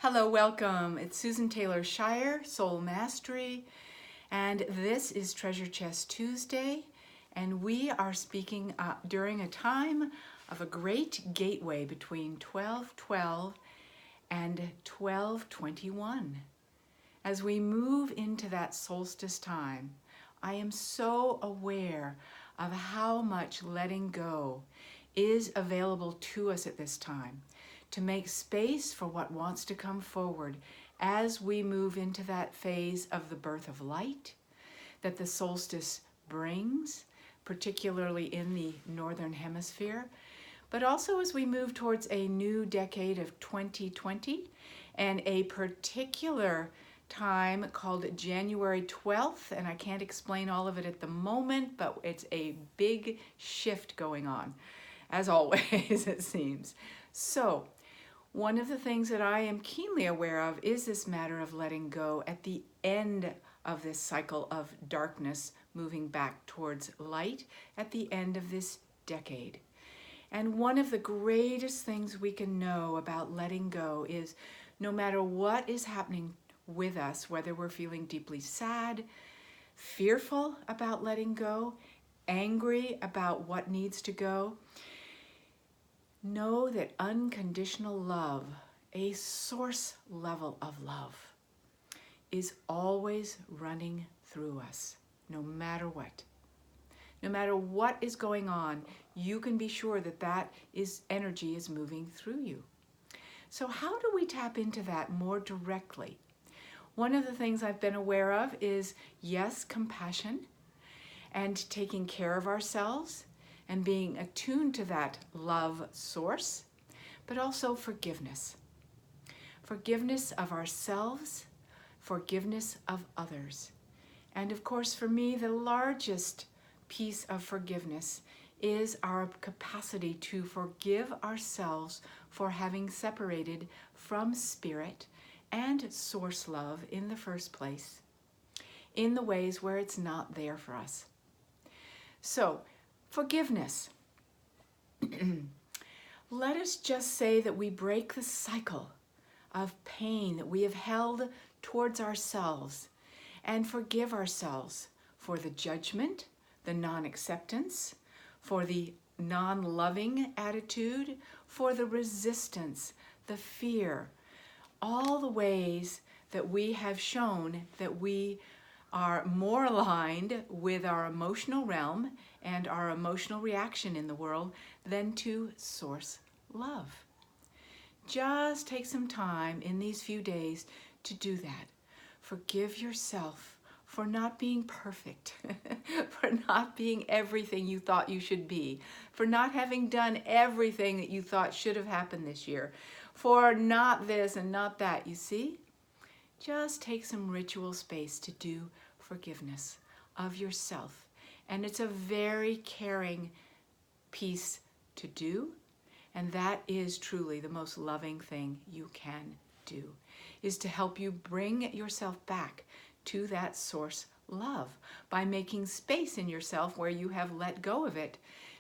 Hello, welcome. It's Susan Taylor Shire, Soul Mastery, and this is Treasure Chest Tuesday, and we are speaking during a time of a great gateway between 12:12 and 12:21. As we move into that solstice time, I am so aware of how much letting go is available to us at this time, to make space for what wants to come forward as we move into that phase of the birth of light that the solstice brings, particularly in the northern hemisphere, but also as we move towards a new decade of 2020 and a particular time called January 12th, and I can't explain all of it at the moment, but it's a big shift going on, as always, it seems. So, one of the things that I am keenly aware of is this matter of letting go at the end of this cycle of darkness, moving back towards light at the end of this decade. And one of the greatest things we can know about letting go is no matter what is happening with us, whether we're feeling deeply sad, fearful about letting go, angry about what needs to go, know that unconditional love, a source level of love, is always running through us, no matter what. No matter what is going on, you can be sure that that energy is moving through you. So how do we tap into that more directly? One of the things I've been aware of is, yes, compassion and taking care of ourselves and being attuned to that love source, but also forgiveness. Forgiveness of ourselves, forgiveness of others. And of course, for me, the largest piece of forgiveness is our capacity to forgive ourselves for having separated from spirit and source love in the first place, in the ways where it's not there for us. So, forgiveness. Let us just say that we break the cycle of pain that we have held towards ourselves and forgive ourselves for the judgment, the non-acceptance, for the non-loving attitude, for the resistance, the fear, all the ways that we have shown that we are more aligned with our emotional realm and our emotional reaction in the world than to source love. Just take some time in these few days to do that. Forgive yourself for not being perfect, for not being everything you thought you should be, for not having done everything that you thought should have happened this year, for not this and not that, you see? Just take some ritual space to do forgiveness of yourself. And it's a very caring piece to do. And that is truly the most loving thing you can do, is to help you bring yourself back to that source love by making space in yourself where you have let go of it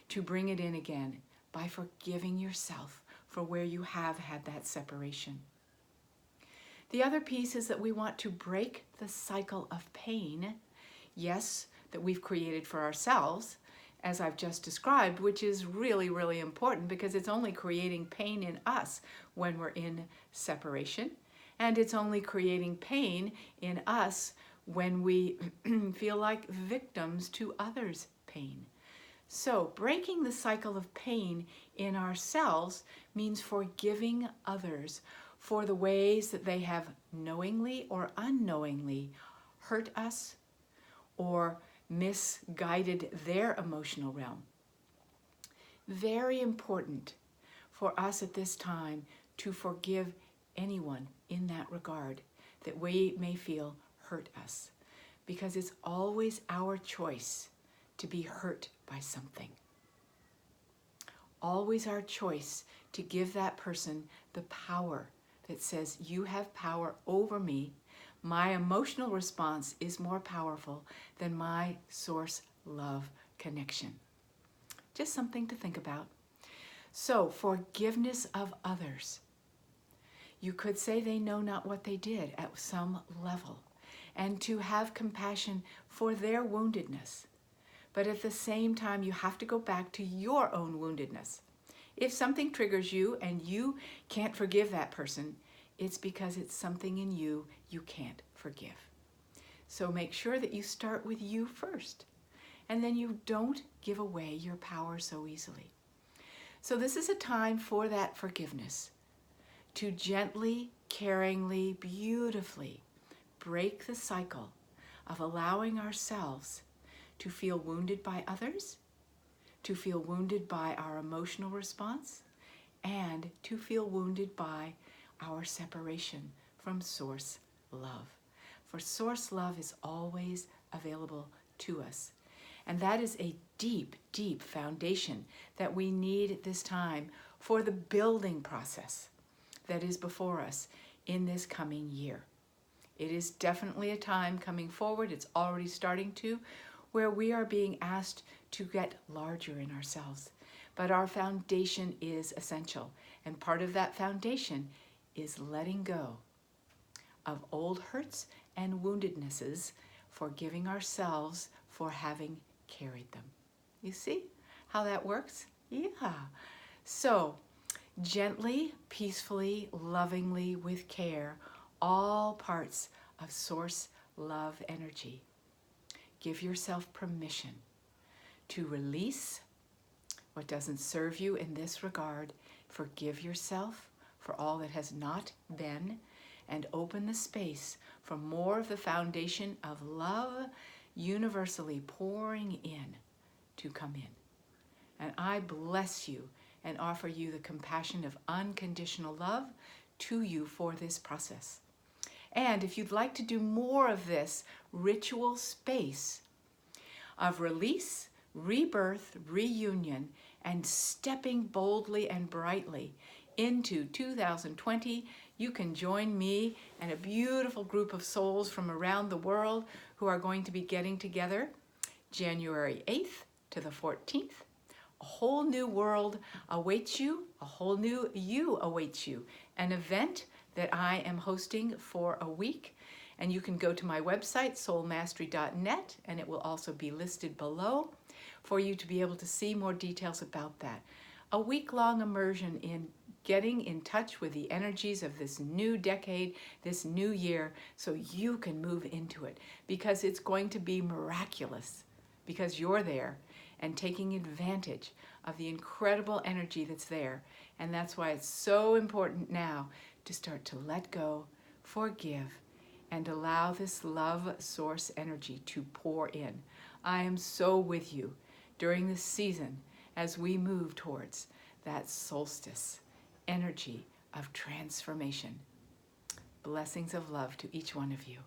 to bring it in again, by forgiving yourself for where you have had that separation. The other piece is that we want to break the cycle of pain, yes, that we've created for ourselves, as I've just described, which is really, really important because it's only creating pain in us when we're in separation, and it's only creating pain in us when we feel like victims to others' pain. So breaking the cycle of pain in ourselves means forgiving others for the ways that they have knowingly or unknowingly hurt us or misguided their emotional realm. Very important for us at this time to forgive anyone in that regard that we may feel hurt us, because it's always our choice to be hurt by something. Always our choice to give that person the power that says, you have power over me. My emotional response is more powerful than my source love connection. Just something to think about. So, forgiveness of others. You could say they know not what they did at some level, and to have compassion for their woundedness. But at the same time, you have to go back to your own woundedness. If something triggers you and you can't forgive that person, it's because it's something in you you can't forgive. So make sure that you start with you first, and then you don't give away your power so easily. So this is a time for that forgiveness, to gently, caringly, beautifully break the cycle of allowing ourselves to feel wounded by others, to feel wounded by our emotional response, and to feel wounded by our separation from Source Love. For Source Love is always available to us. And that is a deep, deep foundation that we need at this time for the building process that is before us in this coming year. It is definitely a time coming forward, it's already starting to, where we are being asked to get larger in ourselves. But our foundation is essential, and part of that foundation is letting go of old hurts and woundednesses, forgiving ourselves for having carried them. You see how that works? Yeah. So, gently, peacefully, lovingly, with care, all parts of Source Love energy. Give yourself permission to release what doesn't serve you in this regard. Forgive yourself for all that has not been, and open the space for more of the foundation of love universally pouring in to come in. And I bless you and offer you the compassion of unconditional love to you for this process. And if you'd like to do more of this ritual space of release, rebirth, reunion, and stepping boldly and brightly into 2020, you can join me and a beautiful group of souls from around the world who are going to be getting together January 8th to the 14th. A whole new world awaits you, a whole new you awaits you. An event that I am hosting for a week, and you can go to my website, soulmastery.net, and it will also be listed below for you to be able to see more details about that. A week-long immersion in getting in touch with the energies of this new decade, this new year, so you can move into it, because it's going to be miraculous, because you're there and taking advantage of the incredible energy that's there. And that's why it's so important now to start to let go, forgive, and allow this love source energy to pour in. I am so with you during this season as we move towards that solstice energy of transformation. Blessings of love to each one of you.